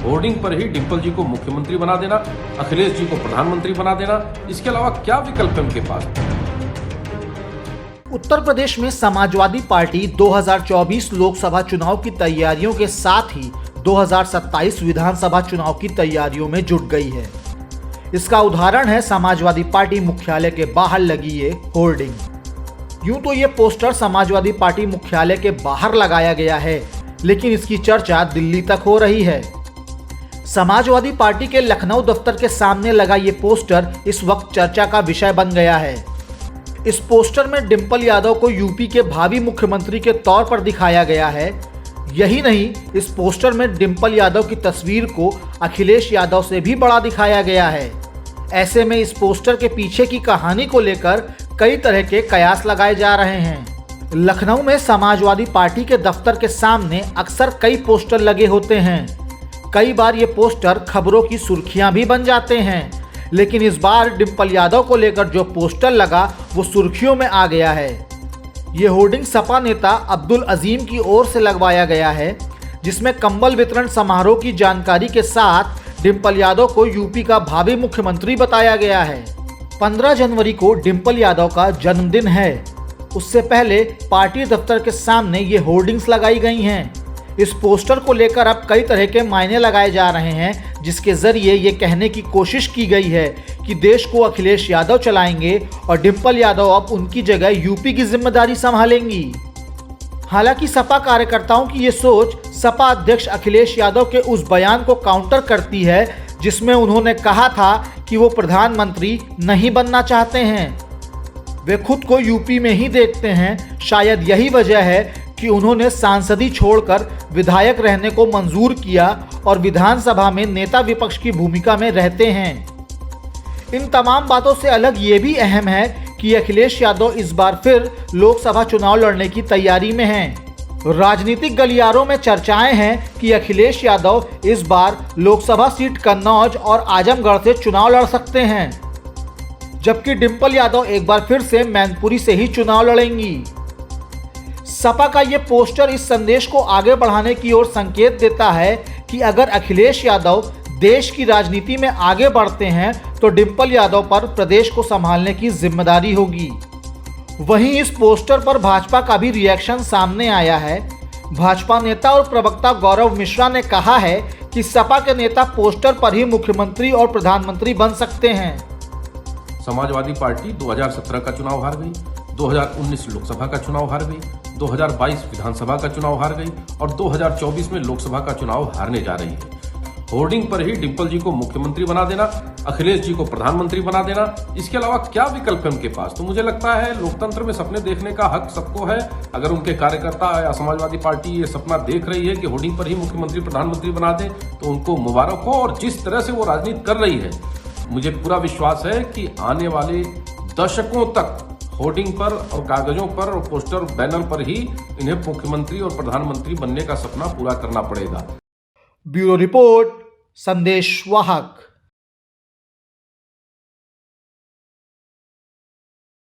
Hoarding पर ही डिंपल जी को मुख्यमंत्री बना देना, अखिलेश जी को प्रधानमंत्री बना देना, इसके अलावा क्या विकल्प है उनके पास? उत्तर प्रदेश में समाजवादी पार्टी 2024 लोकसभा चुनाव की तैयारियों के साथ ही 2027 विधानसभा चुनाव की तैयारियों में जुट गई है। इसका उदाहरण है समाजवादी पार्टी मुख्यालय के बाहर लगी ये होर्डिंग। यूं तो ये पोस्टर समाजवादी पार्टी मुख्यालय के बाहर लगाया गया है, लेकिन इसकी चर्चा दिल्ली तक हो रही है। समाजवादी पार्टी के लखनऊ दफ्तर के सामने लगा ये पोस्टर इस वक्त चर्चा का विषय बन गया है। इस पोस्टर में डिंपल यादव को यूपी के भावी मुख्यमंत्री के तौर पर दिखाया गया है। यही नहीं, इस पोस्टर में डिंपल यादव की तस्वीर को अखिलेश यादव से भी बड़ा दिखाया गया है। ऐसे में इस पोस्टर के पीछे की कहानी को लेकर कई तरह के कयास लगाए जा रहे हैं। लखनऊ में समाजवादी पार्टी के दफ्तर के सामने अक्सर कई पोस्टर लगे होते हैं। कई बार ये पोस्टर खबरों की सुर्खियां भी बन जाते हैं, लेकिन इस बार डिंपल यादव को लेकर जो पोस्टर लगा वो सुर्खियों में आ गया है। ये होर्डिंग सपा नेता अब्दुल अजीम की ओर से लगवाया गया है, जिसमें कंबल वितरण समारोह की जानकारी के साथ डिंपल यादव को यूपी का भावी मुख्यमंत्री बताया गया है। 15 जनवरी को डिंपल यादव का जन्मदिन है। उससे पहले पार्टी दफ्तर के सामने ये होर्डिंग्स लगाई गई हैं। इस पोस्टर को लेकर अब कई तरह के मायने लगाए जा रहे हैं, जिसके जरिए ये कहने की कोशिश की गई है कि देश को अखिलेश यादव चलाएंगे और डिंपल यादव अब उनकी जगह यूपी की जिम्मेदारी संभालेंगी। हालांकि सपा कार्यकर्ताओं की ये सोच सपा अध्यक्ष अखिलेश यादव के उस बयान को काउंटर करती है, जिसमें उन्होंने कहा था कि वो प्रधानमंत्री नहीं बनना चाहते हैं। वे खुद को यूपी में ही देखते हैं। शायद यही वजह है कि उन्होंने सांसदी छोड़कर विधायक रहने को मंजूर किया और विधानसभा में नेता विपक्ष की भूमिका में रहते हैं। इन तमाम बातों से अलग ये भी अहम है कि अखिलेश यादव इस बार फिर लोकसभा चुनाव लड़ने की तैयारी में हैं। राजनीतिक गलियारों में चर्चाएं हैं कि अखिलेश यादव इस बार लोकसभा सीट कन्नौज और आजमगढ़ से चुनाव लड़ सकते हैं, जबकि डिंपल यादव एक बार फिर से मैनपुरी से ही चुनाव लड़ेंगी। सपा का ये पोस्टर इस संदेश को आगे बढ़ाने की ओर संकेत देता है कि अगर अखिलेश यादव देश की राजनीति में आगे बढ़ते हैं तो डिंपल यादव पर प्रदेश को संभालने की जिम्मेदारी होगी। वहीं इस पोस्टर पर भाजपा का भी रिएक्शन सामने आया है। भाजपा नेता और प्रवक्ता गौरव मिश्रा ने कहा है कि सपा के नेता पोस्टर पर ही मुख्यमंत्री और प्रधानमंत्री बन सकते हैं। समाजवादी पार्टी 2017 का चुनाव हार गई, 2019 लोकसभा का चुनाव हार गई, 2022 विधानसभा का चुनाव हार गई और 2024 में लोकसभा का चुनाव हारने जा रही है। होर्डिंग पर ही डिंपल जी को मुख्यमंत्री बना देना, अखिलेश जी को प्रधानमंत्री बना देना, इसके अलावा क्या विकल्प है उनके पास? तो मुझे लगता है लोकतंत्र में सपने देखने का हक सबको है। अगर उनके कार्यकर्ता या समाजवादी पार्टी ये सपना देख रही है कि होर्डिंग पर ही मुख्यमंत्री प्रधानमंत्री बना दे, तो उनको मुबारक हो। और जिस तरह से वो राजनीति कर रही है, मुझे पूरा विश्वास है कि आने वाले दशकों तक होर्डिंग पर और कागजों पर और पोस्टर बैनर पर ही इन्हें मुख्यमंत्री और प्रधानमंत्री बनने का सपना पूरा करना पड़ेगा। ब्यूरो रिपोर्ट, संदेश वाहक।